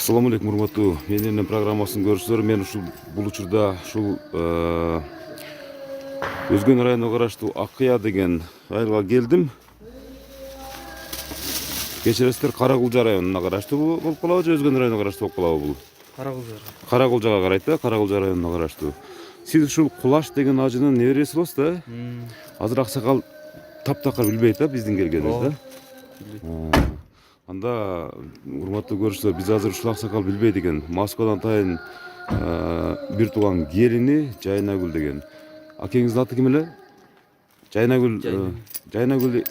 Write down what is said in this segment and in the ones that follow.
Assalamu alaikum, урматтуу менин программасын көрүүчүлөр. Мен ушул бул учурда ушул Өзгөн районуна караштуу Аккыя деген айылга келдим. Кечиресиздер, Каракулжа районуна караштуу болуп калабы же Өзгөн районуна караштуу болуп калабы бул? Каракулжага карайт да, Каракулжа районуна караштуу. Сиз ушул Кулаш деген ажынын небереси болосуз да? Азыр аксакал таптакыр билбейт да биздин келгенибизди. Анда урматтуу көрүүчүлөр, биз азыр ушул аксакал билбейт экен. Москвадан атайын бир тууган келини Жайнагүл деген. Акеңиздин аты ким эле? Жайнагүл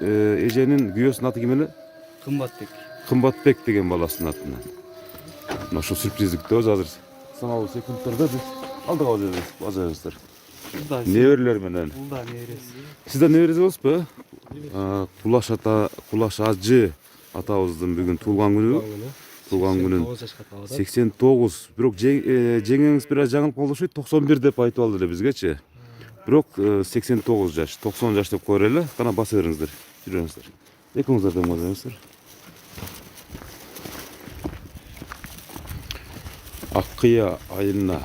эженин күйөөсүнүн аты ким эле? Кымбатбек деген баласынын атына. Мына ушул сюрприздикти азыр саналуу секундтарда биз алдыга бажайбыздар. Неберелер менен. Бул да небереси. Сиз да небереси болосузбу? Кулаш ажы атабыздын бүгүн туулган күнү. Туулган күнүн 89. Бирок жеңеңиз бир аз жаңылып калды окшойт, 91 деп айтып алды эле бизгечи. Бирок 89 жаш, 90 жаш деп койор эле. Кана баса бериңиздер. Жүрүңүздөр. Экөөңүздөр да мазаңыздар. Аккыя айылына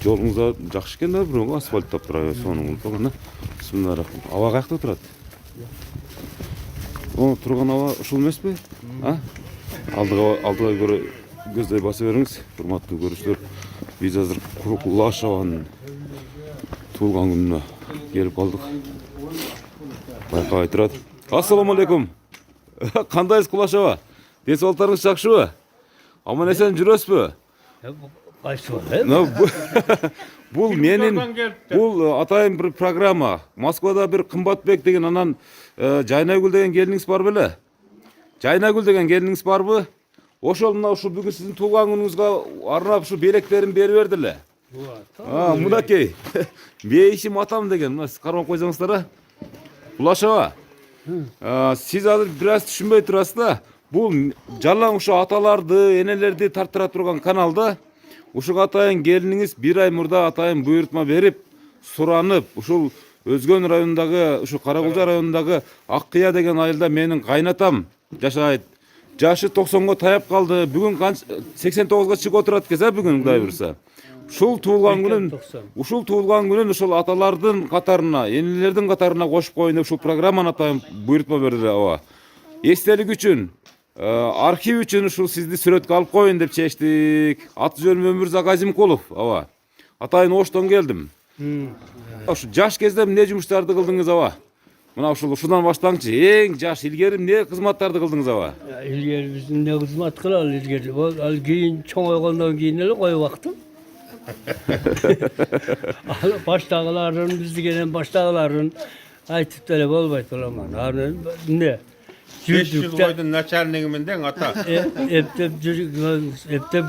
жолуңузда жакшы экен да, бирок асфальт таптырабы, сонун кылып. Бисмиллахиррахманиррахим. Аба каякта турат? Турган аба ушул эмеспи? Алдыга көрө көздөй баса бериңиз. Урматтуу көрүүчүлөр, биз азыр Кулаш абанын туулган күнүнө келип калдык. Байкабай турат. Ассаламу алейкум. Кандайсыз Кулаш аба? Ден соолуктарыңыз жакшыбы? Аман эсен жүрөсүзбү? Бул менин, бул атайын бир программа. Москвада бир Кымбатбек деген, анан Жайнагүл деген келиниңиз бар беле? Жайнагүл деген келиниңиз барбы? Ошол мына ушу бүгүн сиздин туулган күнүңүзгө арнап ушу белектерин берип бердиле. Мынакей. Бейишим атам деген. Мына сиз кармап койсоңуздар а. Кулаш аба. Сиз азыр бир аз түшүнбөй турасыз да. Бул жалаң ушу аталарды, энелерди тартыра турган канал да. Ушуга атайын келиниңиз бир ай мурда атайын буйрутма берип, суранып, ушул Өзгөн районундагы, ушу Каракулжа районундагы Аккыя деген айылда менин кайнатам жашайт. Жашы 90го таяп калды. Бүгүн 89га чыгып отурат экенсиз, бүгүн Кудай буйруса. Ушул туулган күнүн ушул аталардын катарына, энелердин катарына кошуп коюн деп ушул программаны атайын буйрутма берди аба. Эстелик үчүн, архив үчүн ушул сизди сүрөткө алып коюн деп чечтик. Аты жөнүм Өмүрзак Азимкулов аба. Атайын Оштон келдим. Ушу жаш кезде эмне жумуштарды кылдыңыз аба? Мына ушудан баштаңчы. Эң жаш илгери эмне кызматтарды кылдыңыз аба? Илгери биз эмне кызмат кылалы илгери? Ал кийин чоңойгондон кийин эле коюп актым. Баштагыларын, биздигенен баштагыларын айтып деле болбойт уламан. Аны эмне? 5 жыл койдун начальнигимин дең ата. Эптеп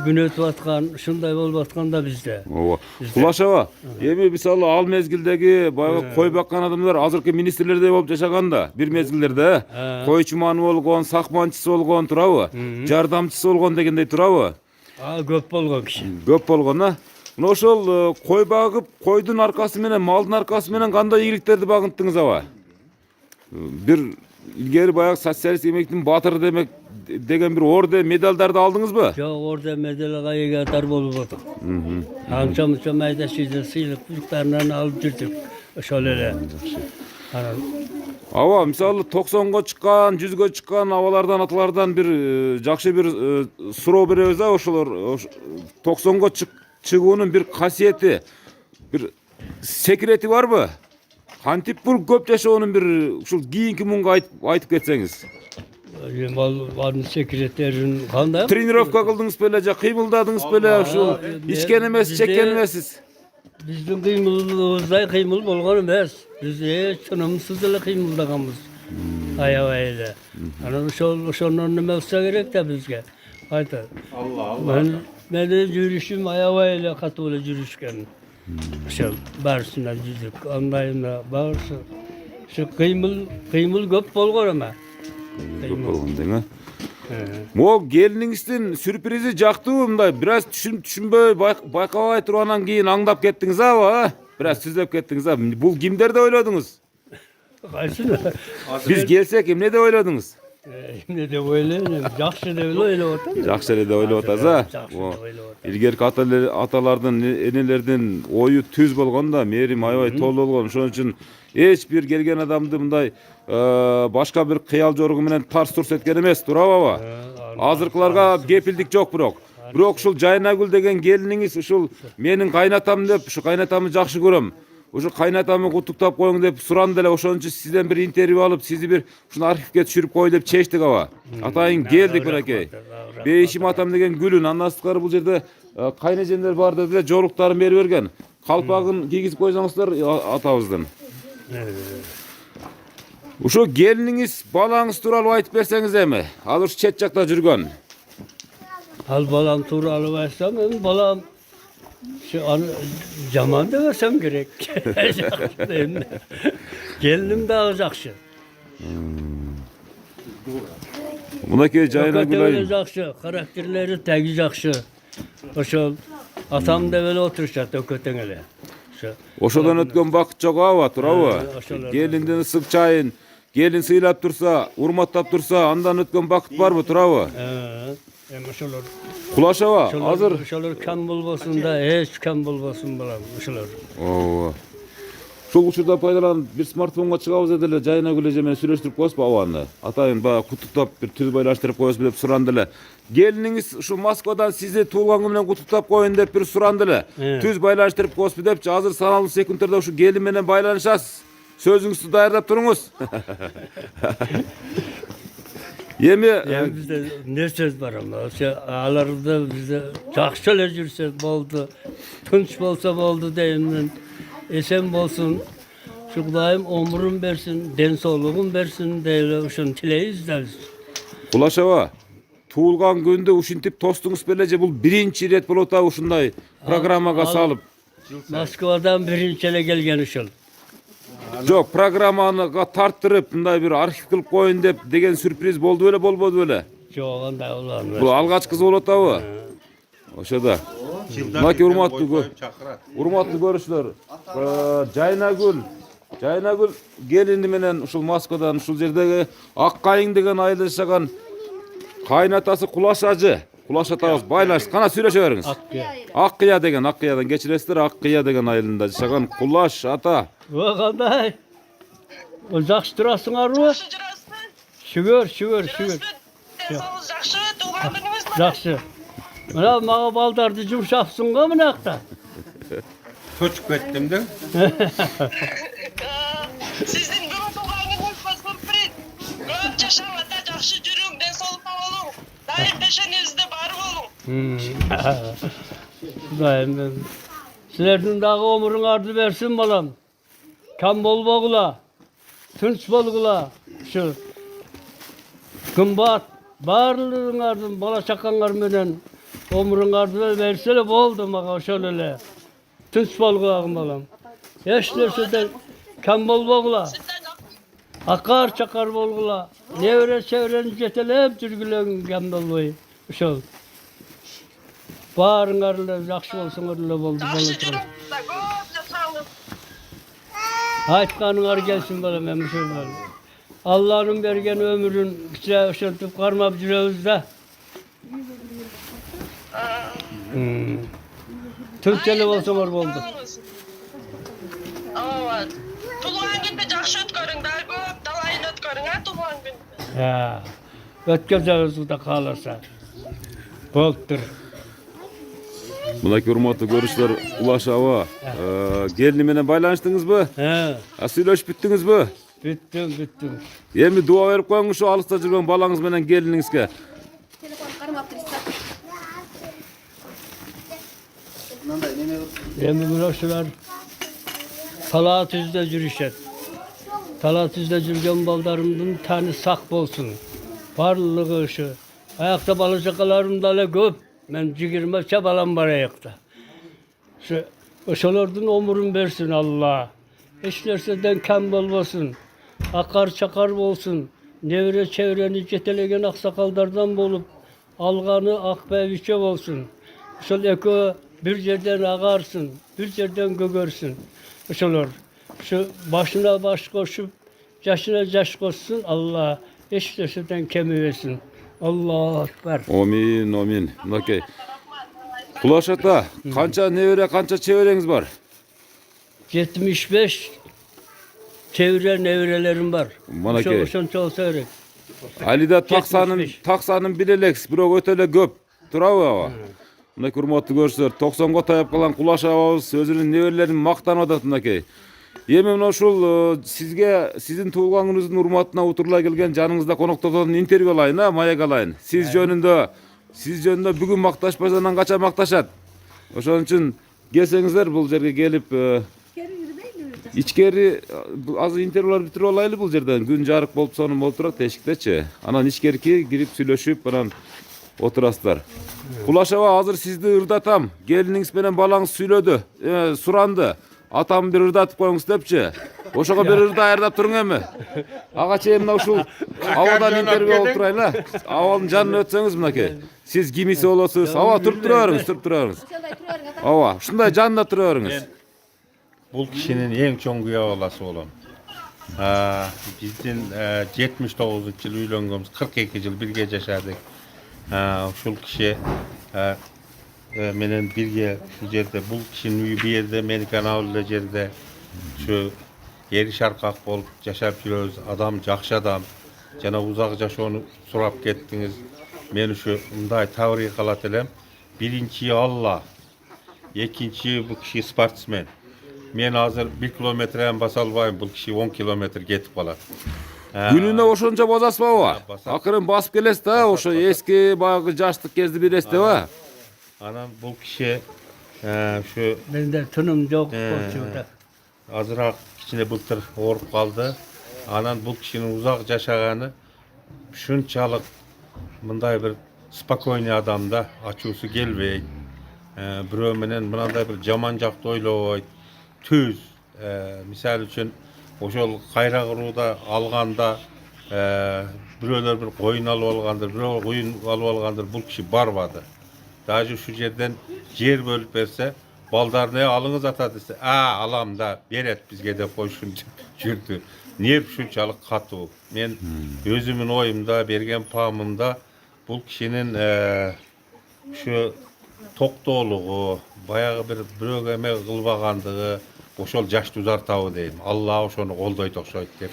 күн өтүп аткан, ушундай болуп атканда бизде. Ооба. Кулаш аба, эми мисалы ал мезгилдеги баягы кой баккан адамдар азыркы министрлердей болуп жашаганда, бир мезгилдерде кой чуманы болгон, сакманчысы болгон, турабы? Жардамчысы болгон дегендей турабы? Көп болгон киши. Көп болгон, а? Мына ошол кой багып, койдун аркасы менен, малдын аркасы менен кандай ийгиликтерди багынттыңыз аба? Бир илгери баягы социалист эмгектин батыры демек деген бир орден, медалдарды алдыңызбы? Жок, орден, медалга ээлер болуп атат. Анча-мынча майда-чүйдө сыйлык буйруктарынан алып жүрдүк. Ошол эле. Ава мисалы 90-га чыккан, 100-га чыккан абалардан аталардан бир жакшы бир суроо беребиз ошолор 90-га чыгуунун бир касиети, бир секрети барбы? Кантип бул көп жашоонун бир ушул кийинки муңга айтып кетсеңиз. Балын секреттерин кандай? Тренировка кылдыңыз беле, же кыймылдадыңыз беле, ушул ичкен эмес, чеккен эмессиз. Биздин кыймылыбыздай кыймыл болгон эмес. Биз чынымсыз эле кыймылдаганбыз. Аябай эле. Анан ошонун неме болсо керек да бизге. Айта. Менин жүрүшүм аябай эле катуу эле жүрүшкөн. Ошол барысына жүзүк, андайына барысы. Şu kıymıl köp bolgon ama. Көп болгон дең, а? Могу келиниңиздин сюрпризи жактыбы мындай? Бираз түшүнбөй, байкабай тургандан кийин аңдап кеттиңиз а? Бираз сүздөп кеттиңиз а? Бул кимдер деп ойлодуңуз? Кайсыны? Биз келсек эмне деп ойлодуңуз? Эмне деп ойлойм? Жакшы деп ойлоп атам. Жакшы эле деп ойлоп атасыз а? Илгерки аталардын, энелердин ою түз болгон да, мээрим аябай толуу болгон. Ошон үчүн эч бир келген адамды мындай башка бир кыял жоругу менен тарс турс эткен эмес, туурабы? Азыркыларга кепилдик жок бирок. Бирок ушул Жайнагүл деген келиниңиз ушул менин кайнатам деп, ушу кайнатамды жакшы көрөм. Ушу кайнатамды куттуктап коюң деп суранды эле. Ошон үчүн сизден бир интервью алып, сизди бир ушун архивге түшүрүп кой деп чечтик аба. Атайын келдик мынакей. Бейишим атам деген гүлүн, андан сырткары бул жерде кайнежендер бар деп эле жоруктарын берип берген. Калпагын кийгизип койсоңуздар атабыздын. Ушо келиниңиз, балаңыз тууралуу айтып берсеңиз эми. Ал ушу чет жакта жүргөн. Al balam tuuralı versem, balam jaman da versem gerek. Gelinim daha jakşı. Mınakey Jaynagül ayın. Jakşı, karakterleri tegi jakşı. Oşol atam da böyle oturuşat ököten ele. Ошодон өткөн бакыт жок аба, туурабы? Келиндин ысык чайын, келин сыйлап турса, урматтап турса, андан өткөн бакыт барбы, туурабы? Ошолор. Кулаш аба, азыр. Ошолor kam bolbosun da, hiç kam bolbosun balam, ошолор. Ооба. Ушул учурда пайдаланып бир смартфонго чыгабыз деди эле, Жайнагүл эже менен сүйлөштүрүп коесузбу абаны? Атайын баягы куттуктап бир түз байлаштырып коесузбу деп суранды эле. Келиниңиз ушул Москвадан сизди туулган күнү менен куттуктап коюн деп бир суранды эле. Түз байлаштырып коесузбу депчи, азыр саналуу секундтарда ушу келин менен байланышасыз. Сөзүңүздү даярдап туруңуз. Эми bizde ne söz var ama alarında bize jakşı ele jürse boldu, tunç bolsa boldu deyimden, esen bolsun, şu Kudayım ömrün bersin, den sağlığın bersin deyle uşun tileyiz de biz. Кулаш аба, туулган күндө ушинтип тостуңуз беле же бул биринчи ирет болот а ушундай программага салып? Moskvadan birinci ele gelgen uşul. Жок, программага тарттырып, мындай бир архив кылып коюн деп деген сюрприз болду беле, болбоду беле? Жоқ, андай olan. Бул алгачкысы болот абы? Ошодо. Мынакей урматтуу көрүүчүлөр, Жайнагүл келини менен ушул Москвадан ушул жердеги Аккайың деген айылда жашаган кайнатасы Кулаш ажы. Кулаш атабыз байлаш, кана сүйлөшө бериңиз. Аккыя деген, Аккыядан кечиресиздер, Аккыя деген айылында жашаган Кулаш ата. О, кандай? О, жакшы турасыңарбы? Шүгөр. Жакшы, тууган күнүңүз менен. Жакшы. Мына мага балдарды жумшапсың го мынакта. Көчүп кеттим да. Сиздин бүгүн тууган күнүңүз сюрприз. Көп жашап ата жакшы жүрүң, ден соолукта болуң. Дайым бешенибизде бар болуң. Dayım, sizlerden dağı ömrüңарды versin balam. Kam bolbogula, tunç bolgula, şu kımbat, barlığınardın, bala çakanlar menen ömrüңарды versele boldu maga şöyle. Tunç bolgula balam. Eşlerse de kam bolbogula. Akar çakar bolgula. Nevre çevreni jetelep жүрgülöň kam bolboy. Şol. Barыңarlar жақсы болсаңар эле болду. Жакшы жүрүң, көп жашаңыз. Айтқаныңар келсин балам, эми ошол. Алланын берген өмүрүн киче ошентип кармап жүрөбүз да. Түнч эле болсоңор болду. Ооба. Туулган күндү жакшы өткөрүң, да көп талай görüne tuğan gün. Ha. Ötközeriz da kalırsa. Boltur. Mınaki urmatlı görüşler Ulaş Ağa. Gelini menen baylanıştınız mı? He. Söyleşip bittiniz mi? Bittim. Endi dua berip koyuңуз şu alыста жүргөн балаңыз менен келиниңизге. Emin burasılar talat yüzde yürüyüşet. Talat yüzde yürüyen baldarımın tane sak bolsun. Varlığı şu. Ayakta balacakalarım da köp. Ben cigirme çabalam var ayakta. Şu oşalardan omurum versin Allah. Eşlersen kem olmasın. Akar çakar olsun. Nevre çevreni cetelegen aksakallardan bolup alganı akbeviçe olsun. Şol eko bir yerden ağarsın, bir yerden gögörsün. Şolar. Şu başına baş koşup, yaşına yaş koşsun Allah. Eşlersen kemiversin. Allahu Ekber. Amin. Mınaki. Ulaş ata, kança nevere, kança çevereňiz bar? 75 çevre nevrelerim var. Manaki. Şonça olsa gerek. Alida 75. taksanın bileleks, biro ötele köp. Turabı ağa. Mınaki urmatly görüşler, 90ga tayap kalan Ulaş ağabыз özünün neverelerini maktanıp atat mınaki. Emin uşul sizge, sizin tuğulgaňyňyzyň urmatına uturla gelgen janыңızda konoktodon intervью alayın ha, mayak alayın. Siz jönündө бүгүn maktaşpasadan kaça maktaşat. Oşon üçin gelseňizler bul jerge gelip içkeri az intervjular bitirip alaylı bul жерден. Gün jarık bolup sonun olturak eşikteçi. Anan içkeriki girip süйлөшүp anan oturasızlar. Ulaş ağa hazır sizdi ırdatam. Geliniňiz menen balaňyz süйлödü, surandı. Atam bir ırdatıp koyuңuz depçi. Oşoga bir ırda ayırdap turuň emi. Agaça emna uşul awadan intervью alıp turayla. Awalın janına ötseňiz mınaki. Siz kimisi bolosuz. Awa turup turaberýiňiz. Awa, şunday janına turaberýiňiz. Bul kişinin en çoğun güya olası olan. Bizden 79 yıl üylengimiz, 42 yıl birge yaşadık. Şul kişi menen birge şu yerde, bul kişinin üyü bir yerde, Menikan avluda yerde, şu yeri şarkak bolup yaşap yürüyoruz. Adam, jakşı adam. Jana uzak yaşoonu surap kettiniz. Meni şu mınday tavriy kalat elem. Birinci Allah, ikinci bu kişi sportsmen. Men hazır 1 kilometre basa albayım, bu kişi 10 kilometre getip kalat. Gününe oşonca bozasız baba. basar. Akırın basıp kelesiz da, oşo eski bayağı jaşlık gezdi bir esti va. Anam bu kişi şu Bende tınım yok. Borçuda. azırak içine bıltır orup kaldı. Anan bu kişinin uzak yaşaganı şunçalık mınday bir spakoyni adamda açusu gelbey. Birөө menen mınday bir jamanjak doyloy, tüz. Misal üçün oşol kayra kıruuda alganda biröler bir koyun alıp algandır, biröler koyun alıp algandır. Bu kişi barbadı. Daha şu yerden yer bölüp verse, baldar ne alınız ata dese, alam da beret bizge de koşun жүрdü. Niye şunçalık katı ol? Men özümün oyumda, bergen pamımda bu kişinin şu toktoluğu, bayağı bir birögeme kılbagandığı, oşol jaşty uzartabı deyim. Allah oşonu koldoyt okşoyt dep.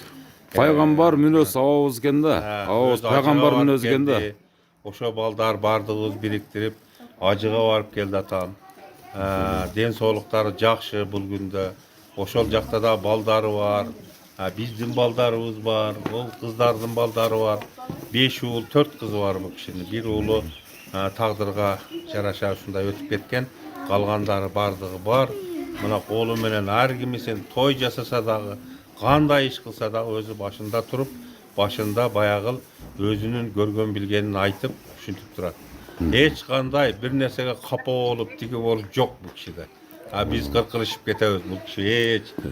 Paygambar münöz awabız eken da. Awabız paygambar münöz eken da. Oşo baldar bardığız biriktirip acıga varıp geldi atam. Den soğuluktары jakşı bul günde. Oşol jakta da baldары var. Bizdin baldarыбыз var. Ol kızlardın baldары var. 5 uul 4 kızı var bu kişinin. Bir uulu taqdırga jaraşa uşunday ötüp ketken. Kalgandары bardığı var. Mına kolu menen har kimisen toy jasasa dagı, kanday iş kılsa da özü başında turup, başında bayağıl özünün görgön bilgenini aytıp üşüntüp durat. Hiç kanday bir nersege kapa olup, tiki olup yok bu kişide. Biz kırkılışıp ketebiz bu kişi hiç.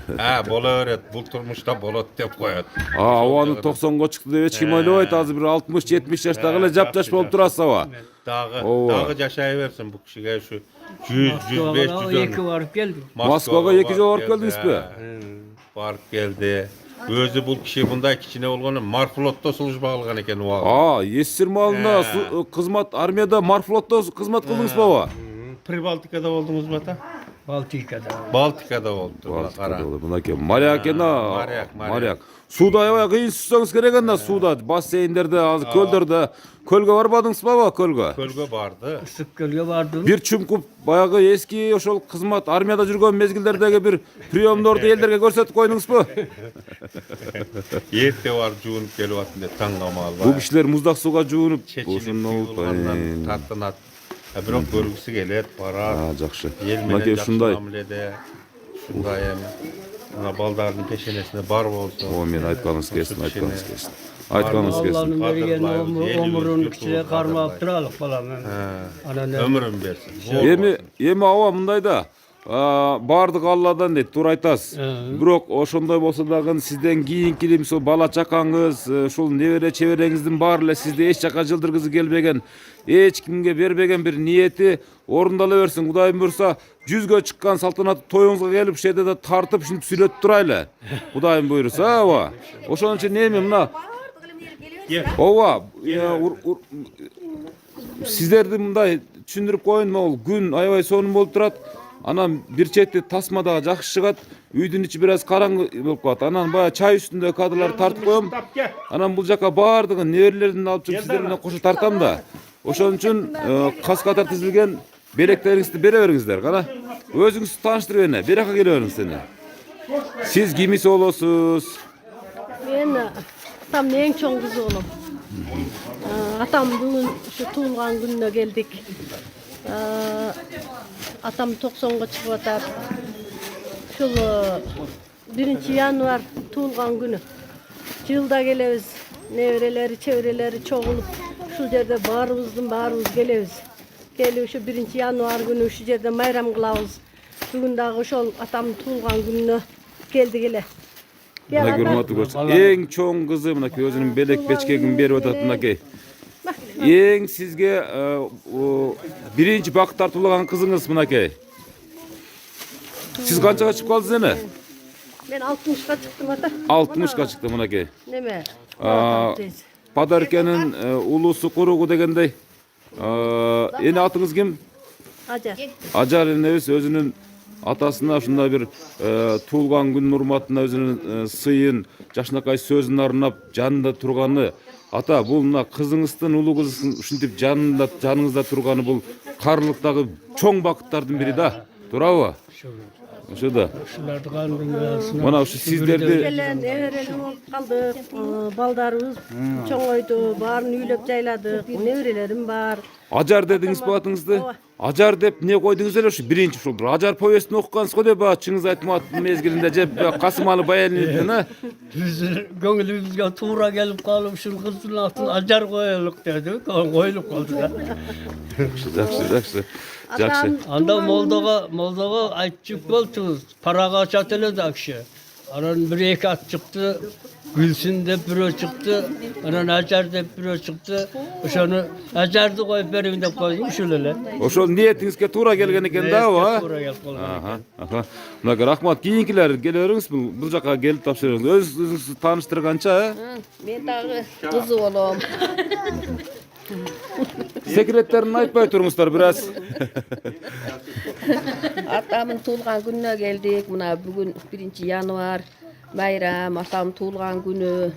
Bola öğret, bu turmuşta bolat dep koyat. Awanı 90'ga çıktı dep hiç kim oylabayt, azı bir 60-70 yaştagıla jap-jaş bolup turasız awa. Dağı yaşayıversin bu kişiye şu 100-105 2 varıp geldi. Moskvaga 2 jol barıp geldiňiz mi? Barıp geldi. Özü bu kişi bunday kichine bolgany Marflotda служба algan eken o wagt. Esir malında kızmat armiyada Marflotda kızmat kıldınız baba. Pribaltikada oldunuz mu ata? Baltikada oldu. Мынакей моряк эне. Моряк. Сууда аябай кыйын сузсаңыз керек анда сууда, бассейндерде, азыр көлдөрдө. Көлгө барбадыңызбы, көлгө? Kölge vardı. Isık gölge vardı. Бир чумкуп баягы эски ошол кызмат армияда жүргөн мезгилдердеги бир приемдорду элдерге көрсөтүп койдуңузбу? Yette var junup gelip atın de tangamal var. Бул кишилер муздак сууга жуунуп, Çeçilip yollardan tattınat. Бирок көргүсү келет, барат. жакшы. Ел менен Мынакей жакшы ушундай. мамиледе. Ушундай эми. Мына балдардын пешенесине бар болсун. О, мен айтканыңыз келсин. Айтканыңыз келсин. Allah'ın vergen ömrün kişiye karmak turalık falan. Ömrün bersin. Эми аба мындай да. Бардык Алладан дейт, туура айтасыз. Бирок ошондой болсо дагы сизден кийинки мисалы бала чакаңыз, ушул небере чебереңиздин баары эле сизди эч жака жылдыргысы келбеген, эч кимге бербеген бир ниети орундала берсин. Кудайым буйрса, 100гө чыккан салтанаттуу тоюңузга келип, ушул жерде да тартып ушинтип сүйлөтүп турайлы. Кудайым буйрса, ооба. Ошон үчүн эми мына ооба, сиздерди мындай түшүндүрүп коеюн, могул күн аябай сонун болуп турат. Анан бир чети тасма дагы жакшы чыгат. Үйдүн ичи бир аз караңгы болуп калат. Анан баягы чай үстүндө кадрларды тартып коем. Анан бул жака баардыгын неберелердин алып чыгып сиздер менен кошо тартам да. Ошон үчүн кас катар тизилген белектериңизди бере бериңиздер. Кана өзүңүздү тааныштырып эне. Бери жака келе бериңиз эне. Сиз кимис болосуз? Мен atamın en çoğun kızı oğlum. Atam bugün şu tuğulgan gününe geldik. Atam 90'ga çıkıp atar. Şu 1. Yanvar tuğulgan günü. Yılda geliriz. Nevreleri, çevreleri çoğulup şu yerde bağrımız geliriz. Geliyor şu 1. Yanvar günü şu yerde bayram kılavuz. Bugün daha şu atam tuğulgan gününe geldi gele. Мына көрмөтү көрсө. Эң чоң кызы мынакей өзүнүн белек бечкегин берип атат мынакей. Эң сизге биринчи бакыт тартуулаган кызыңыз мынакей. Сиз канчага чыгып калдыңыз эне? Ben 60'ga çıktım ata. 60га чыкты мынакей. Neme? Padarken'in улусу куругу дегендей. Эне атыңыз ким? Acar. Ажар энебиз өзүнүн атасына ушундай бир туулган күн урматына өзүнүн сыйын, жашынакай сөзүн арнап жанында турганы. Ата, бул мына кызыңыздын, улуу кызыңыздын ушинтип жаныңызда турганы бул карлыктагы чоң бакыттардын бири да. Туурабы? Ошо да. Şularda kandım. Мына ушу сиздерди Gelen evreli olup kaldık. Baldarımız çoğuydu. Barını üylep jayladık. Nevrelerim var. Ажар дедиңиз бу атыңызды? Ажар деп не койдуңуз эле ушу биринчи ушул бир Ажар повестин окугансыз го деп чыңыз айтмат мезгилинде жеп Касымалы баянын. Gönlümüzge tuğra gelip kalıp şu kızın altına acar koyalım dedik. Koyulup kaldı da. Жакшы. Anda Moldova aytçık boltunuz. Paraga çatıldı akşı. Aran bir iki at çıktı. Gülsün de büro çıktı. Aran acar de büro çıktı. Şunu acardı koyup verin de koydum şöyle. Ошол ниетиңизге туура келген экен да, ооба? Tuğra gelip kaldı. Аха. Мына рахмат, кийинкилер келе бериңиз, бул жака келип тапшырыңыз. Өзүңүздү тааныштырганча, Ben dağı kızı oğlum. секреттерин айтпай туруңуздар бир аз. Atamın tuğulgan gününe geldik. Buna bugün 1. Yanvar. Bayram, atam tuğulgan günü.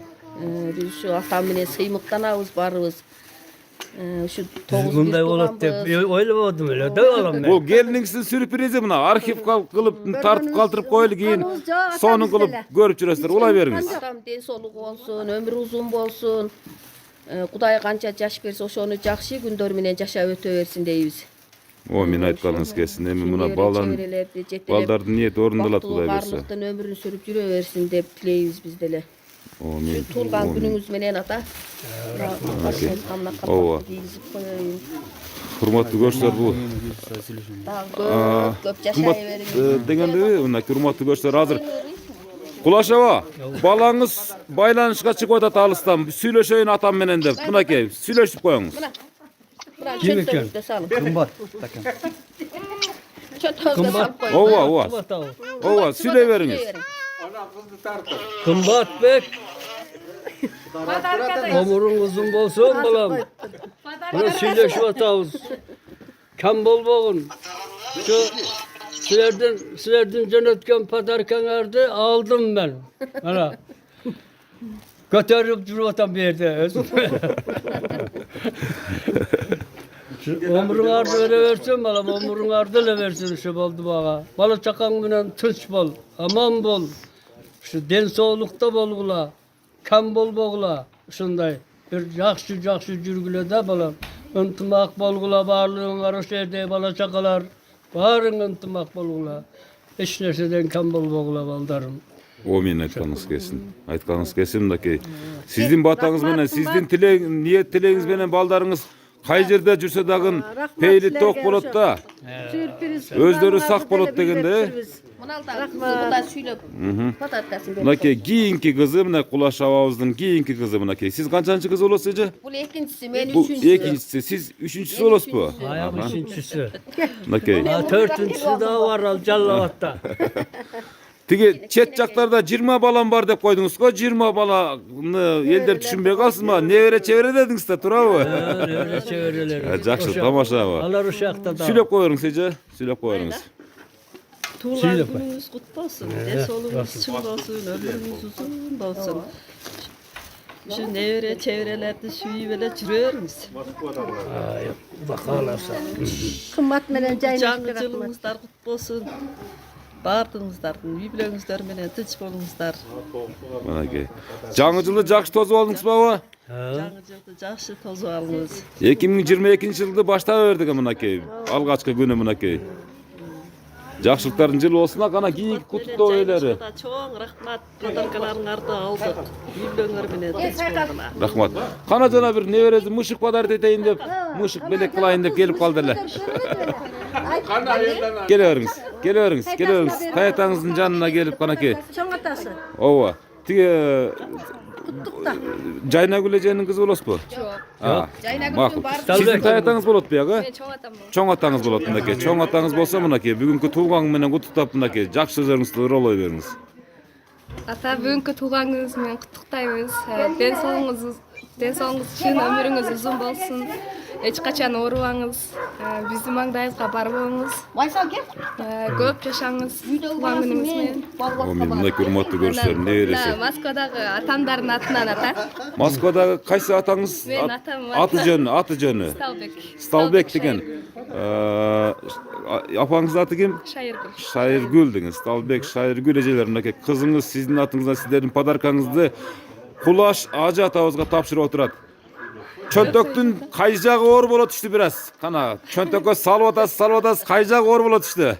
Biz şu atam mene sıymıktanabız barыбыз. Şu 9 Bunday olur dep oylamadım öyle de oğlum ben. Бул келиниңиздин сюрпризи мына архив кылып тартып калтырып коелу кийин сонун кылып көрүп жүрөсүздөр. Улай бериңиз. Atam den soluk olsun, ömrü uzun bolsun. Kuday kança jaş berse oşonu jakşı günдөр menен жашап өтө берсин дейбиz. О, мен айтканыңыз келсин. Эми мына балдардын ниети орундалат, Кудай берсе. Бактылуу ömrүн сүрүп жүрө берсин деп тилейбиз биз деле. О, мен. Туğulgan günüңüz menен ata. Ооба. Урматтуу көршүлөр, бул Көп кымбат жашай бериңиz. дегенде мына урматтуу көршүлөр азыр Кулашева, балаңыз байланышка чыгып атат алыстан. Сүйлөшөйүн атам менен деп. Мынакей, сүйлөшүп коюңуз. Kim ekan? Kımbat. Ооба. Ооба, сүйлөй бериңиz. Kımbat bek. Omurun uzun bolsun balam. Buna söyleşip atağız. Kam bolboğun. Şu Sizlerden yönetken padarkanlardı aldım ben. Ana. Götürüp duruyotan bir yerde. Özüm. Ömrün ardı öyle versin bana, ömrün ardı öyle versin şu oldu bana. Bala çakan bilen tınç bol, aman bol. Şu den soğulukta bol gula, kan bol boğula. Şunday bir jakşı jürgüle de balam. Intımak bol gula, barlığın arı şerde bala çakalar. Barın intımak bol gula. Hiç nerseden kan bol boğula baldarım. O men aytkanыңыз келsin. Aytkanыңыз келsin мынакей. Сиздин батаңыз менен, сиздин ниет тилегиңиз менен балдарыңыз кай жерде жүрсө дагы пейли ток болот да. Өздөрү сак болот дегенде. Мыналар сүйлөп, пататтасын берип. Мынакей кийинки кызы, мына Кулаш абабыздын кийинки кызы мынакей. Сиз канчанчы кыз болосуз эже? Бул экинчиси, мен Бул үчүнчүсү. экинчиси, сиз үчүнчүсү болосузбу? Ayağım üçüncüsü. Мынакей. Dördüncüsü daha var al Callavatta. Тиги чет жактарда 20 балам бар деп койдуңуз го, 20 баланы элдер түшүнбөй калсынбы? Небере чебере дедиңиз да, туурабы? Öyle çevirilir. Жакшы, тамашабы. Алар uşakta da. Сүйлөп коюңуз эже, сүйлөп коюңуз. Tuğlan gününüz kutlu olsun. Desolunuz çın olsun, ömrünüz uzun olsun. Şu nevre çevrelerde suyu böyle çürüyoruz. Bakalasa. Kımmat menen jaynaşıp rahmat. Canlıcılığınızlar kutlu olsun. Бардыңыздар, үй-бүлөңүздөр менен тынч болуңуздар. Мынакей. Жаңы жылды жакшы тозуп алдыңызбы? Жаңы жылды жакшы тозуп алыңыз. 2022-жылды баштап бердик мынакей. Алгачкы күнү мынакей. Жакшылыктардын жылы болсун, кана кийинки куттуктоо элери. Чоң рахмат, подаркаларыңарды алдык. Үй-бүлөңөр менен тынч болгула. Рахмат. Кана жана бир неберesi мышык подарок этейин деп, мышык белек кылайын деп келип калды эле. Келе бериңиз. Таятаңыздын жанына келип канакей. Çoğ atası. Ооба. Тиги Жайнагүл эженин кызы болосузбу? Жок. Макул. Сиздин таятаңыз болот буягы? Чоң атаңыз болот мынакей. Чоң атаңыз болсо мынакей бүгүнкү туулгаң менен куттуктап мынакей жакшы сөзүңүздү ыролой бериңиз. Ата бүгүнкү туулганыңыз менен куттуктайбыз. Ден соолугуңуз үчүн өмүрүңүз узун болсун. Эч качан оорубаңыз. Биздин маңдайыбызга бар болуңуз. Майсал кел. Көп жашаңыз. Туулган күнүңүз менен. Мен мынакей урматтуу көрүүчүлөр небереси. Москвадагы атамдардын атынан ата. Москвадагы кайсы атаңыз? Мен атам Аты жөнү. Сталбек. Сталбек деген. Апаңыздын аты ким? Шайыргүл. Шайыргүл деңиз. Сталбек Шайыргүл эжелер мынакей кызыңыз сиздин атыңыздан сиздердин подаркаңызды Кулаш ажы атабызга тапшырып отурат. Чөнтөктүн кай жагы оор боло түштү бир аз. Кана чөнтөккө салып атасыз, кай жагы оор боло түштү.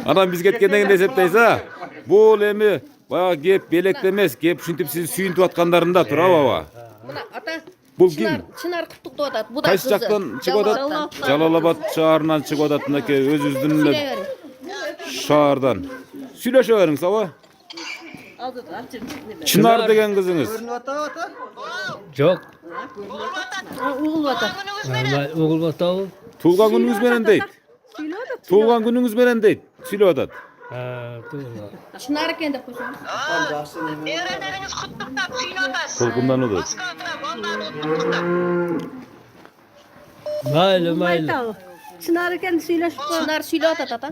Анан биз кеткенден кийин эсептейсиз, а? Бул эми баягы кеп белекте эмес, кеп ушинтип сиз сүйүнтүп аткандарында турабы? Мына ата Бул ким? Чынар куттуктап атат. Бу да Кайсы жактан чыгып атат? Жалалабад шаарынан чыгып атат мынакей өзүбүздүн эле шаардан. Сүйлөшө бериңиз, аба? Чынар деген кызыңыз. Yok. Uğul atar. Oğul batavı. Туулган күнүңүз менен дейт. Туулган күнүңүз менен дейт. Сүйлөп атат. Чынар экен деп койсоңуз. Nevreleriniz kutluktap süyle atası. Толкунданып атат. Moskva'da ballarınız kutluktap. Maylı. Maytağı. Çınar eken söyleşip var. Чынар сүйлөп атат ата.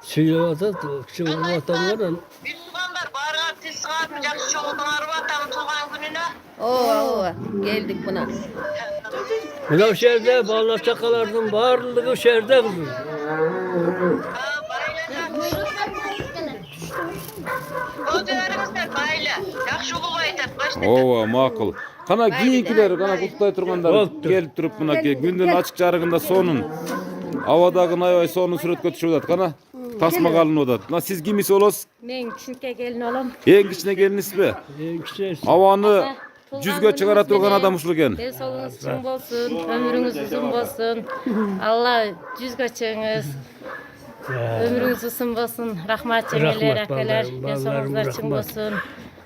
Süyle atat. Şu vatanların. Müslümanlar barığa tez sığarıp jakşı çoğuldular vatanın tuğan gününe. Ооба, келдик мына. Buna şehirde bağlar çakalarının bağırlığı şehirde kızım. Ödülerinizler bayla. Jakşı ulu baytat başta. Ооба, макул. Кана кийинкилер, кана куттуктай тургандар келип туруп мынакей күндүн ачык жарыгында сонун абадагы аябай сонун сүрөткө түшүп атат. Кана тасмага алынып атат. Мына сиз кимис болосуз? Men kişinke gelin olam. Эң кичине келинисизби? Абаны жүзгө чыгара турган адам ушул экен. Dens soğuğunuz çın bolsun, ömrünüz uzun bolsun. Allah yüzgö çıgыңыз. Ömrünüz uzun bolsun. Rahmat çemeler, akalar. Dens soğuğunuzlar çın bolsun.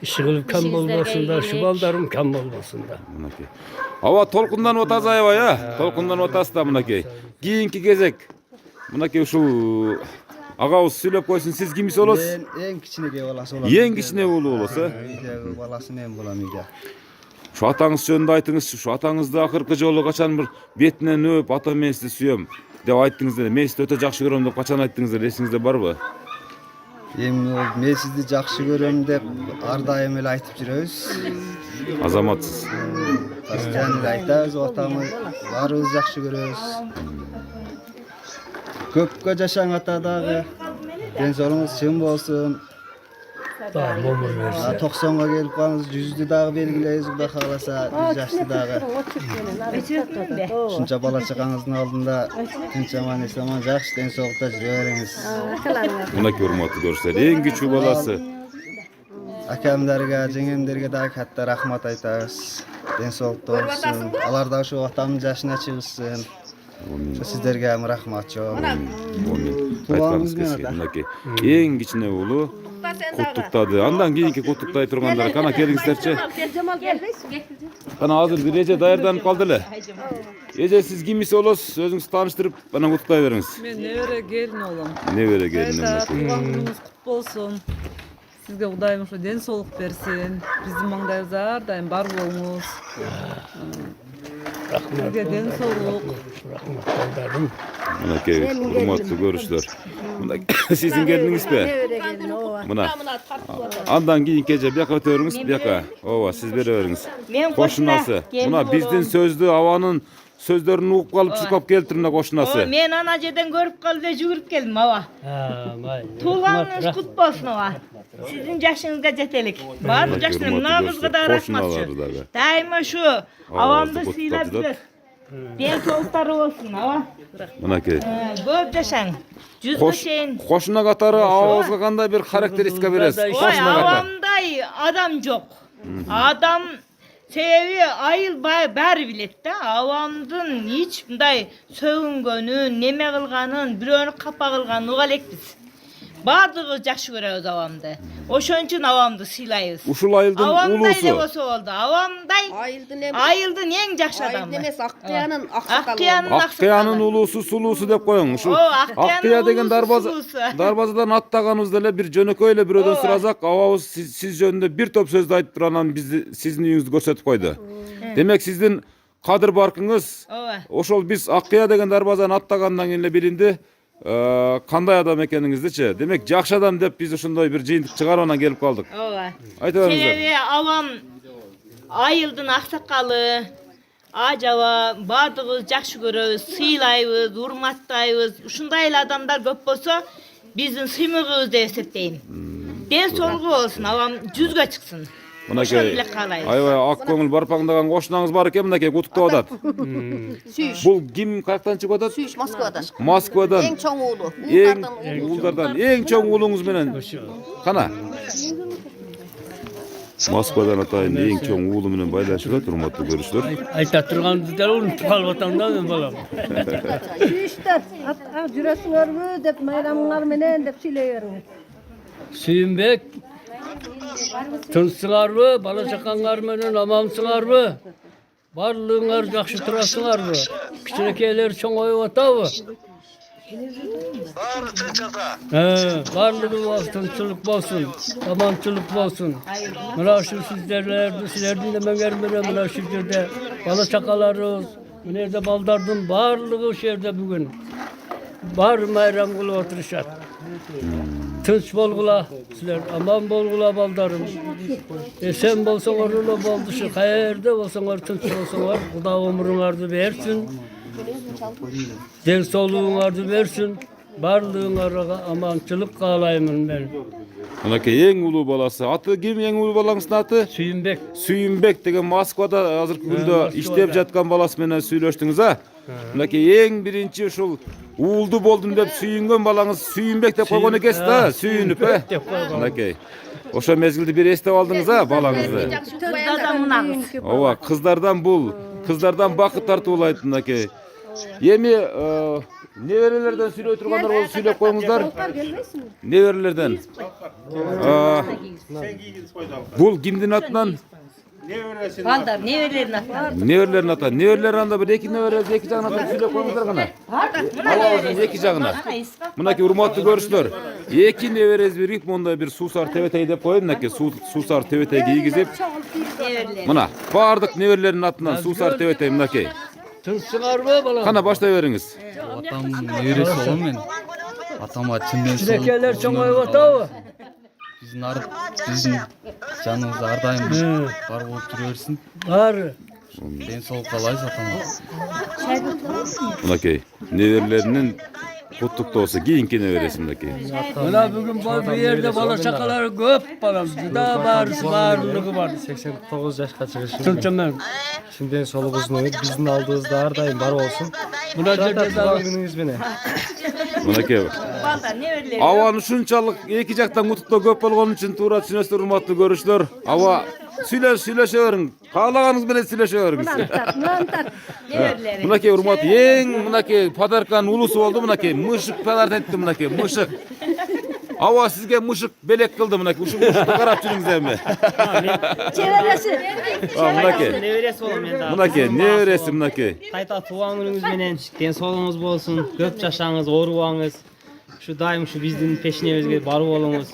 İşi kılıp kan bolmasın da, şu baldarım kan bolmasın da. Мынакей. Аба толкунданып атасыз аябай, а? Толкунданып атасыз да мынакей. Кийинки кезек. Мынакей ушул агабыз сүйлөп койсун, сиз кимис болосуз? Мен эң кичинекей баласы болом. Эң кичине уулу болосуз, э? Үйдөгү баласы мен болом үйдө. Şu atаңыз жөнүндө айтыңызчы. Şu atаңызды акыркы жолу качан bir бетинен öp, ата мен сизди сүйөм деп айттыңыздар. Мен сизди өтө жакшы көрөм деп качан айттыңыздар? Эсиңизде барбы? Эми мен сизди жакшы көрөм деп ар дайым эле айтып жүрөбүз. Азаматсыз. Постоянно эле айтабыз, атамы баарыбыз жакшы көрөбүз. Көпкө жашаң ата дагы. Ден соолугуңуз чың болсун. Daim ömür versin. 90-га келип калыңыз, 100дү дагы белгилейбиз, Кудай кааласа, 100 жашты дагы. Ушунча бала чакаңыздын алдында тынч аман, эсен жакшы ден соолукта жүрө бериңиз. Мынакей урматтуу көрүшдөр, эң кичүү баласы. Акамдарга, жеңемдерге дагы катта рахмат айтабыз. Ден соолукта болсун. Алар да ошо атамдын жашына чыгышсын. Сиздерге ham рахмат жок. Айтпаңыз келсе, мынакей эң кичине уулу куттуктады. Андан кийинки куттуктай тургандар кана келиңиздерчи. Кана азыр бир эже даярданып калды эле. Эже сиз кимиси болосуз? Өзүңүздү тааныштырып, анан куттуктай бериңиз. Мен небере келин болом. Небере келин. Туган күнүңүз кут болсун. Сизге Кудайым ошо ден соолук берсин. Биздин маңдайыбызда ар дайым бар болуңуз. Сизге ден соолук. Rahmat baldarım. Мынакей урматтуу көрүшдөр. Мынакей сиздин келиниңизби? Мына. Андан кийинки эже бияка өтө бериңиз, бияка. Ооба, сиз бере бериңиз. Кошунасы. Мына биздин сөздү абанын сөздөрүн угуп калып чуркап келтирип мына кошунасы. Мен ана жерден көрүп калып эле жүгүрүп келдим аба. Туулганыңыз кут болсун аба. Сиздин жашыңызга жетелик. Баардык жакшы мына кызга да рахмат. Дайыма ушу абамды сыйлап жүрөт. Ден соолуктары болсун аба. Мынакей. Көп жашаң. 100га чейин. Кошуна катары абабызга кандай бир характеристика бересиз? Кошуна катары. Абамдай адам жок. Адам себеби айылбай баары билет да. Абамдын эч мындай сөгүнгөнүн, неме кылганын, бирөөнү капа кылганын уга элекпиз. Баардыгыбыз жакшы көрөбүз абамды. Ошон үчүн абамды сыйлайбыз. Ушул айылдын улуусу. Абамдай болсо болду. Абамдай айылдын эң жакшы адамы. Эмес, Аккыянын аксакалы. Аккыянын улуусу, сулуусу деп коюң. Ушул Аккыя деген дарбазадан аттаганыбызда эле бир жөнөкөй эле бирөөдөн суразак, абабыз сиз жөнүндө бир топ сөздү айтып туруп анан бизди сиздин үйүңүздү көрсөтүп койду. Демек сиздин кадыр баркыңыз ошол биз Аккыя деген дарбазаны аттагандан кийин эле билинди. Кандай адам экениңиздичи? Демек жакшы адам деп биз ошондой бир жыйынтык чыгарып анан келип калдык. Ооба. Айта бериңиз. Себеби абам айылдын аксакалы, ажаба баардыгыбыз жакшы көрөбүз, сыйлайбыз, урматтайбыз. Ушундай эле адамдар көп болсо биздин сыймыгыбыз деп эсептейм. Ден соолугу болсун, абам 100га чыксын. Мынакей аябай ак көңүл барпаңдаган кошунаңыз бар экен, мынакей куттуктап атат. Бул ким каяктан чыгып атат? Сүйүш Москвадан. Москвадан. Эң чоң уулу. Уулдардан эң чоң уулуңуз менен. Кана? Москвадан атайын эң чоң уулу менен байлашып атат, урматтуу көрүүчүлөр. Айта турганыңызды унутуп калып атам да мен балам. Сүйүштөр, жүрөсүңөрбү деп майрамыңар менен деп сүйлөй бериңиз. Сүйүнбек. Тынчсыңарбы, бала чакаңар менен амансыңарбы? Барлыгыңар жакшы турасыңарбы? Кичинекейлер чоңоюп атабы? Баары тынч ата. Барлыгы тынччылык болсун, аманчылык болсун. Мына ушу сиздердин да меңер менен мына ушул жерде бала чакаларыбыз, мына жерде балдардын барлыгы ушул жерде бүгүн бар майрам кылып отурушат. Tınç bolgula, sizler aman bolgula baldarım. Sen bolsaňar ula boldu şu kaýerde bolsaňar tınç bolsaňar, Huda ömrüňardy bersin. Den soluğuňardy bersin. Barlygyňarga amançylyk galaýmyn ben. Mınakey eň uluu balası. Aty kim eň uluu balaňyzdyn aty? Sүйünbek. Sүйünbek degen Moskvada azyrky günde işlep жаткан balası menen süýleşdiňiz ha? Mınakey eň birinçi uşul uuldu boldum dep sүйүнгөн balаңыз Sүйünbek dep koygon ekesiz da, sүйүnüp he? Mınakey. Oşo mezgildi bir estep aldınız ha balaňyzdy. Ооба, kızlardan bakyt tartууlayt mınakey. Emi neverelerden süylöy turganlar bolsa süylep koyuңuzдар. Neverelerden. Bul kimdin atынан? Балдар неберелерин атынан. Неберлерин ата, неберлер анда bir эки неберебиз эки жагына туруп сүйлөп коюңуздар гана. Алабыздын эки жагына. Мынакей урматтуу көрүүчүлөр, эки неберебиз бирип мондай бир суусар тебетей деп коеюн, мынакей суусар тебетей кийгизип. Мына бардык неберлердин атынан суусар тебетей мынакей. Тынчсыңарбы балам? Кана баштай бериңиз. Атам небересі болом мен. Атама чынден сол. Тилекелер чоңоюп атабы? Биздин жаныбызда ар дайым бар болуп жүрө берсин. Бар. Ден соолук каалайбыз атама. Мынакей неберлеринин куттуктоосу кийинки небереси мынакей. Мына бүгүн бу жерде бала чакалар көп балам. Жуда барлыгы бар. 89 жашка чыгышым. Чынчымен. Чынден соолугуңуздун биздин алдыбызда ар дайым бар болсун. Мына жерде туган күнүңүз менен. Мынакей. Балдар неберелер. Абаны ушунчалык эки жактан куттуктоо көп болгон үчүн туура түшүнөсүздөр урматтуу көрүүчүлөр. Аба сүйлөшө бериң. Каалаганыңыз менен сүйлөшө бериңиз. Неберелери. Мынакей урматтуу эң мынакей подарканын улусу болду мынакей. Мышык подарок этти мынакей мышык. Аба сизге мышык белек кылды мынакей. Ушул мышыкты карап жүрүңүз эми. Чеберesi. Мынакей. Неберesi болом мен дагы. Мынакей небереси мынакей. Кайта тууган күнүңүз менен ден соолугуңуз болсун. Көп жашаңыз, оорубаңыз. Ушу дайым ушу биздин пешинебизге барып болуңуз.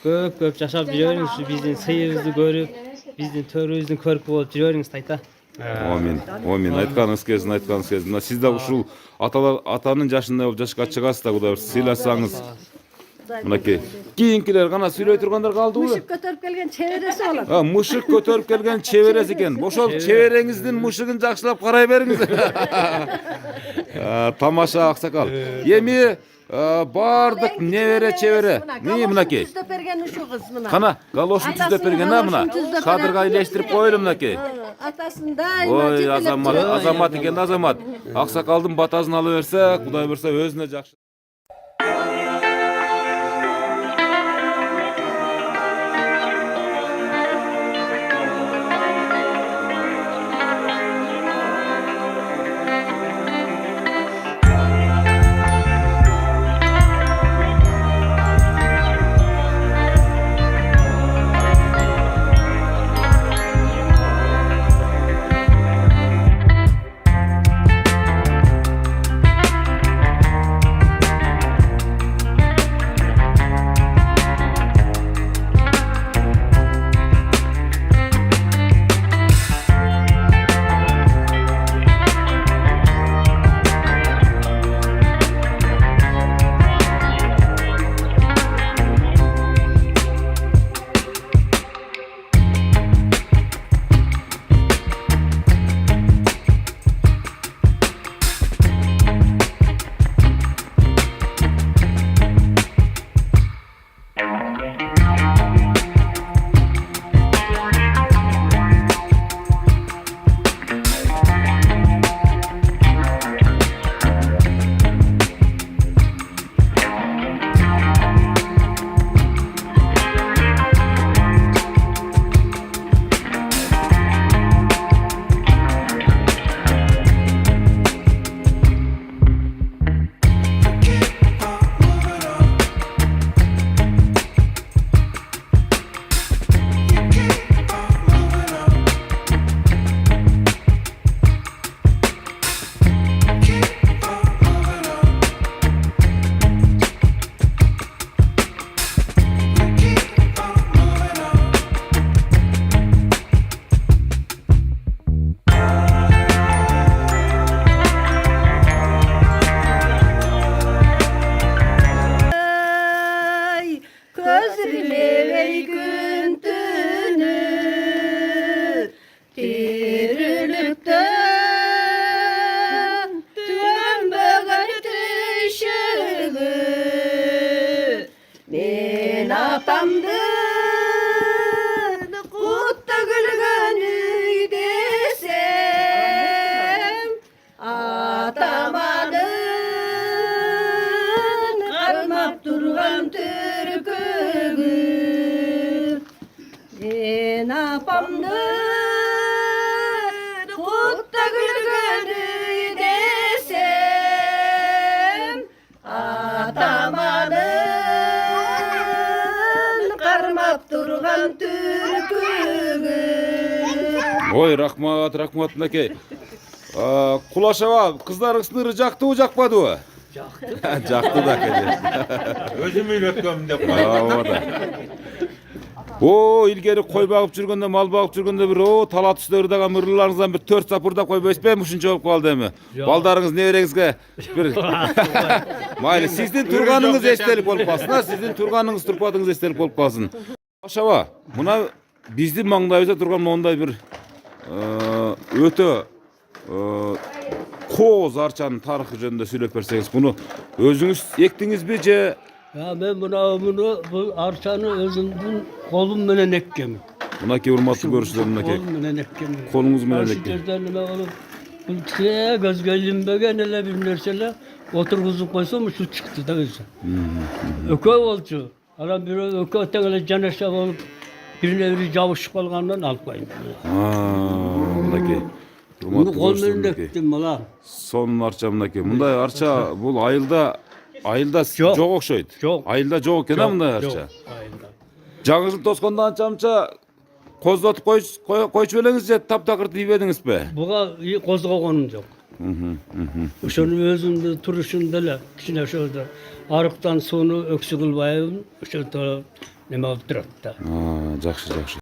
Көп жашап жүрө бериңиз. Ушу биздин сыйыбызды көрүп, биздин төрүбүздүн көркү болуп жүрө бериңиз тайта. Амин. Амин. Айтканыңыз келсин, айтканыңыз келсин. Мына сиз да ушул атанын жашындай болуп жашка чыгасыз да, Кудай буйрса сыйласаңыз. Мынакей. Кийинкилер гана сүйлөй тургандар калдыбы? Мышык көтөрүп келген чеберesi болот. Мышык көтөрүп келген чеберesi экен. Ошол чебереңиздин мышыгын жакшылап карай бериңиз. Тамаша аксакал. Эми бардык небере чебере. Мынакей. Түздөп берген ушу кыз мына. Кана, галошун түздөп берген мына. Кадырга илештирип коелу мынакей. Атасындай. Ой, азамат экен азамат. Аксакалдын батасын ала берсе, Кудай буйрса өзүнө жакшы. Atamadan karmap durgan türkügü Oy rahmat Meke. Kulaşava kızların sınırı jaktı mı jakmadı mı? Jaktı da kede. Özüm üretkem dep. O da. O ilgeri koy bagıp жүргөндө, mal bagıp жүргөндө bir o talat üstörüdөгөн mırlarыңызdan bir 4 sapırda koy bespen ушунча болуp kaldı эми. Балдарыңыз небереңизге bir Mayli sizdin turganыңыз эстелик болуп калсын, ha, sizdin turganыңыз турпатыңыз эстелик болуп калсын. Aşağı, buna bizdin mаңдайыбызда турган мондай bir ötө Koz arçanın tarixi jönündө söylöp bersеңиz, bunu özüңüz ektiңizби же? Ya ben bu arçanı özümdün kolum menen ekkemin. Bunaki urmatlı görüşler bunaki. Kolum menen ekkemin. Kolunuz menen ekkemin. Karşı nime olup bu göz gözümbegen ele bir nerseler oturguzup koysam şu çıktı da özü. Öke olçu. Aram bir öke ötengele canaşa olup birine biri cavuşup kalgandan alıp koyayım. Bunaki. Bunu kol menen ektim bala. Son arça bunaki. Bunday arça bu ayılda çok okşoydu. Ayılda çok eкен ha bunday arça. Жаңыңызды тосконда анча-мынча коздотуп койчу белеңиz же таптакыр тийип эдиңиз бе? Буга козгогонум жок. Ошонун өзүмдү турушунда эле кичине ошолдо арыктан сууну өксү кылбайбын, ошолто неме болуп турат да. Жакшы.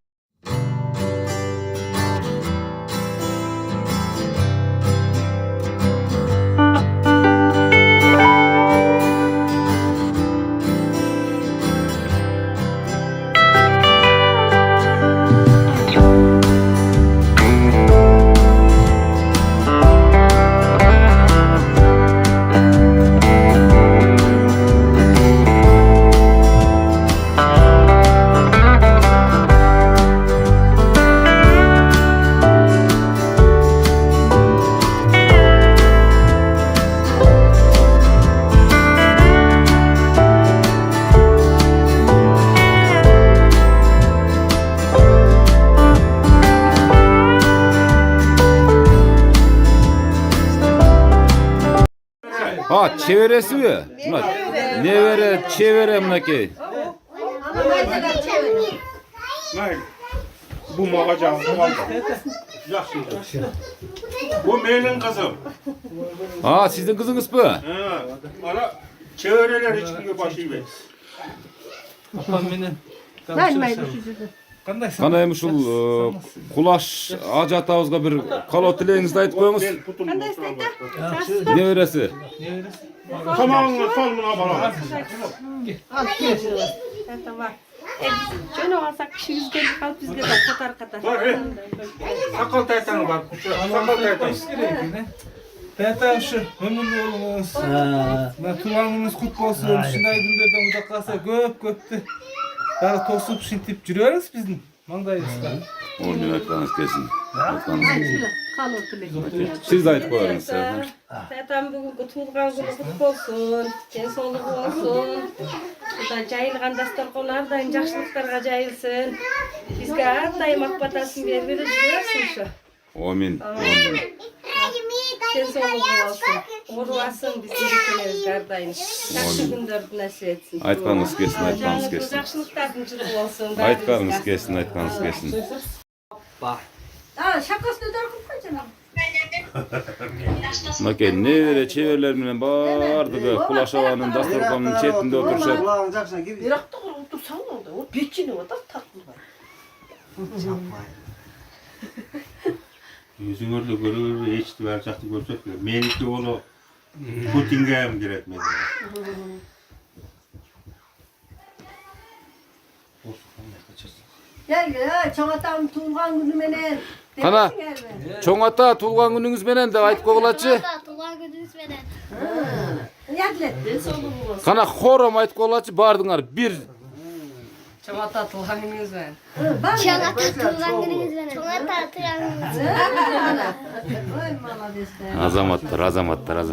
Ha, çeviresi mi? Nevere, çevire mınaki. Bu mağacağım. Bu benim kızım. Ha, sizin kızınız mı? Ara çevreler içkiye başlayıver. Kana emiş ul kulaş acı atağızga bir kalot dileğinizde aytıp koyunuz. Neveresi? Tamamını salmına bana. Şöyle olsak kişimiz gelip kalıp bizge de katar. Sakal taytanı var. Sakal taytanı. Taytan şu ömürlü olunuz. Tuğanınız kut bolsun. Şunday günlerden uzak kalsa köptü. Daha tosup şintip жүрөбүз биздин маңдайыбызга. Onu aytkanız kesin. Kalırtılık. Siz de aytıp koyarınız. Taytan bugünkü tuğulgan günü kut bolsun. Densoğluğu olsun. Burada jayılgan dastorkonlardan jakşılıklarga jayılsın. Bizge har dayım akbatasın berip жүрөсүң şu. Amin. Densoğluğu olsun. Oruasın bizim ülkemiz har dayım. Jakşı günlerdi nasip etsin. Aytkanız kesin, aytkanız kesin. Jakşılıkların jylı olsun. Aytkanız kesin, aytkanız kesin. Şakasını da okup koyacağım. Maka nevere çevirler bilen bardı be. Kulaşavanın dastorkonunun chetinde oturuşup. Irakta otursan oldu. O betçini o da tatlı var. Yüzüңөрдө көрөр, эчти баары жакты көрсөтмөйт. Меники боло Путинге ham keretmedi. Gel çoğatam tuğulgan günü menen. Kana çoğ ata tuğulgan günüңüz menen de aytıp koygulatçı. Tuğan gününüz menen. Yadlet. Kana xorom aytıp koygulatçı bardыңар bir. Çoğata tuğulgan gününüz menen. Çoğata tuğan gününüz menen. Çoğata tuğan gününüz menen. Azamatlar.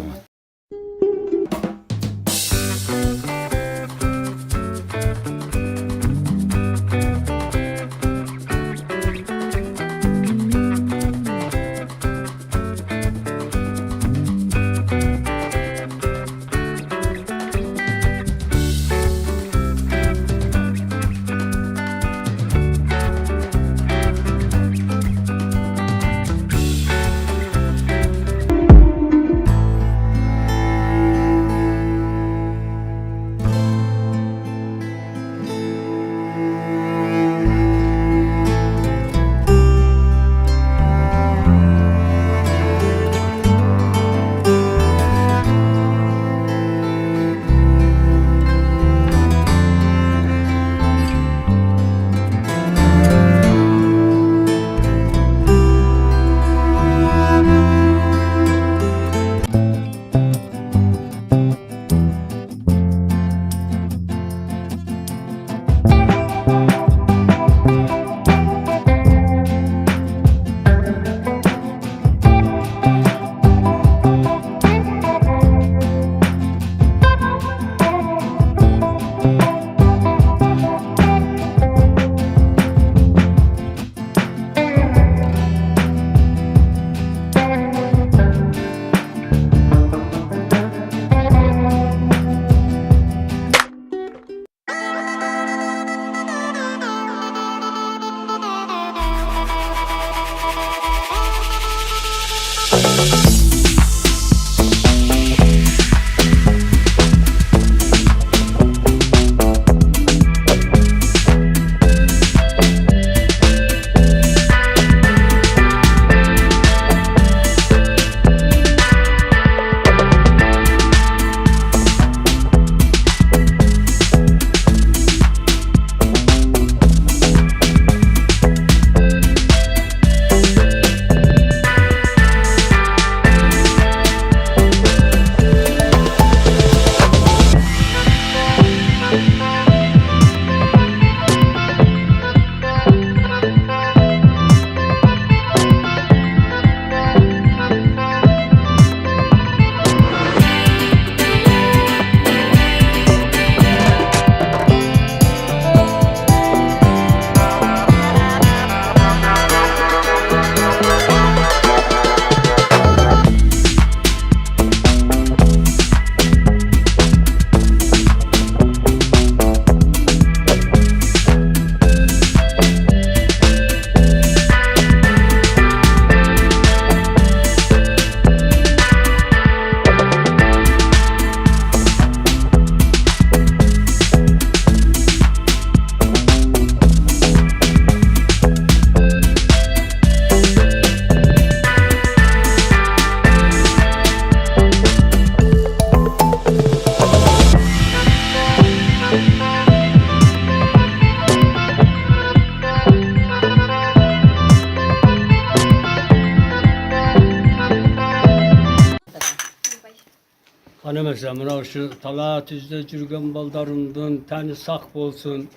Ana mesela mına şu talat yüzde жүрген baldarımdın tani sak bolsun,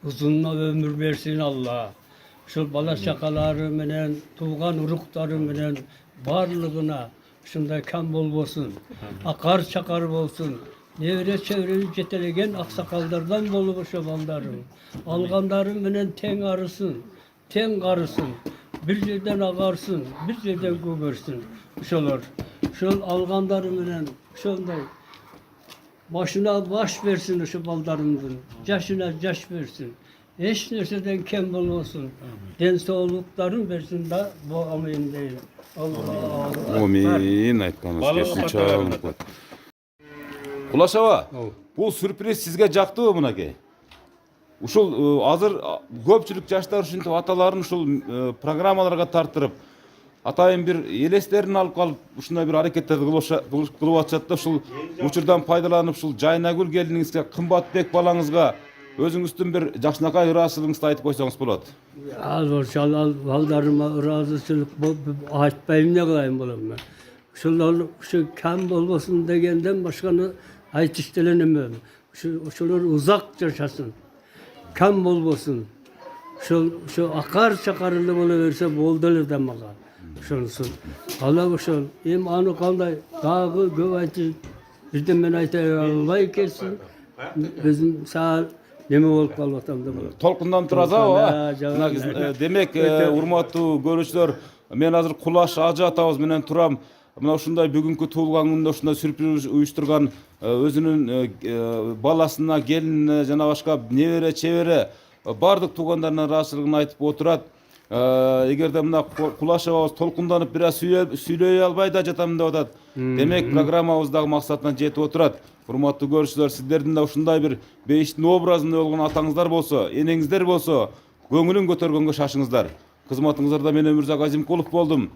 uzunla ömür versin Allah. Şu bala şakaları menen, tuğan urukları menen barlığına şunda kam bolbosun, akar çakar bolsun. Nevre çevreni jetelegen aksakallardan bolup şu baldarım. Algandarım menen ten arısın, ten qarısın. Bir yerden ağarsın, bir yerden göbürsün. Şolar. Şol algandarım menen şonday başına baş versin şu baldarımdın, yaşına yaş versin. Hiç nerseden kem olmasın. Den sağlıkların versin da bu amin değil. Allah. Amin aytkanız kesin çağırın. Kulaş ağa, bu sürpriz sizge jaktыбы мынакей? Ушул азыр көпчүлүк жаштар ушинтип аталарын ушул программаларга тартырып, атайын бир элестерин алып калып, ушундай бир аракеттерди кылып атышат да, ушул учурдан пайдаланып, ушул Жайнагүл келиниңизге, Кымбатбек балаңызга өзүңүздүн бир жакшынакай ыраазычылыгыңызды айтып койсоңуз болот. Ал балдарыма ыраазычылык айтпайм, эмне кылайын болом мен. Ушул кем болбосун дегенден башканы айтыш деле эме. Ошолор узак жашасын. Кем болбосун. Şu akar çakarılı bola verse boldu эле да мага. Ошонусу. Ала ошол эми аны кандай дагы көп айтып бирден мен айта албай келсин. Өзүм саат неме болуп калып атам да болот. Толкундан турасабы? Демек, урматтуу көрүүчүлөр, мен азыр Кулаш Ажы атабыз менен турам. Мына ушундай бүгүнкү туулган күндө ушундай сюрприз уюштурган өзүнүн баласына, келинине жана башка небере чебере бардык туугандарына ыраазычылыгын айтып отурат. Эгерде мына Кулаш абабыз толкунданып бир аз сүйлөй албай да жатам деп атат. Демек, программабыздагы максатына жетип отурат. Урматтуу көрүүчүлөр, сиздердин да ушундай бир бейиштин образында болгон атаңыздар болсо, энеңиздер болсо, көңүлүн көтөргөнгө шашыңыздар. Кызматыңыздарда мен Өмүрзак Азимкулов болдум.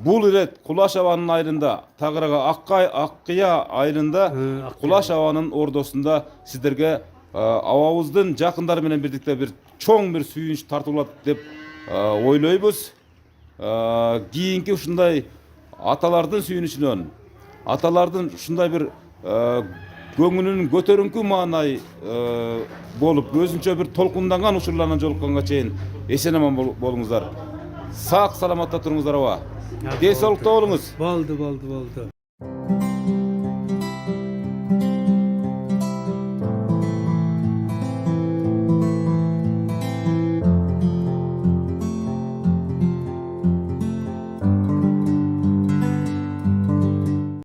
Бул ирет Кулаш абанын айылында, тагырага Аккыя айылында, Кулаш абанын ордосунда сиздерге абабыздын жакындары менен бирдикте бир чоң бир сүйүнүч тартуулат деп ойлойбуз. Кийинки ушундай аталардын сүйүнүчүнөн, аталардын ушундай бир көңүлүнүн көтөрүңкү маанай болуп, өзүнчө бир толкунданган учурларына жолукканга чейин эсен аман болуңуздар. Сак саламатта туруңуздар аба. Ден соолукта болуңуз. Болду.